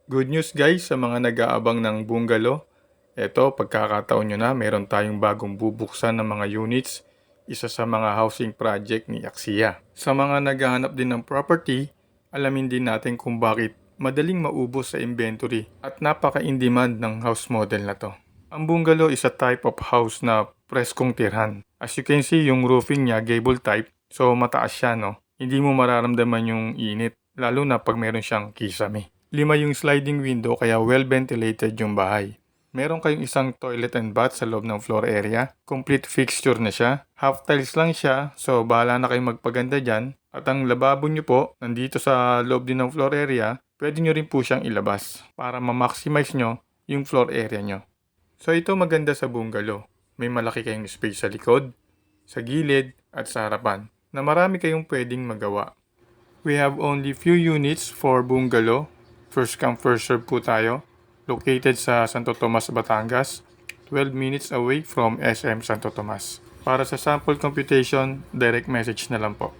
Good news guys sa mga nag-aabang ng bungalow. Eto, pagkakataon nyo na, meron tayong bagong bubuksan ng mga units, isa sa mga housing project ni Axia. Sa mga naghahanap din ng property, alamin din natin kung bakit madaling maubos sa inventory at napaka-in-demand ng house model na to. Ang bungalow is a type of house na preskong tirhan. As you can see, yung roofing niya gable type, so mataas siya, no? Hindi mo mararamdaman yung init, lalo na pag meron siyang kisame. 5 yung sliding window kaya well ventilated yung bahay. Meron kayong isang toilet and bath sa loob ng floor area. Complete fixture na siya. Half tiles lang siya, so bahala na kayong magpaganda dyan. At ang lababo nyo po, nandito sa loob din ng floor area, pwede nyo rin po siyang ilabas para ma-maximize nyo yung floor area nyo. So ito maganda sa bungalow. May malaki kayong space sa likod, sa gilid, at sa harapan na marami kayong pwedeng magawa. We have only few units for bungalow. First come first serve po tayo. Located sa Santo Tomas, Batangas, 12 minutes away from SM Santo Tomas. Para sa sample computation, direct message na lang po.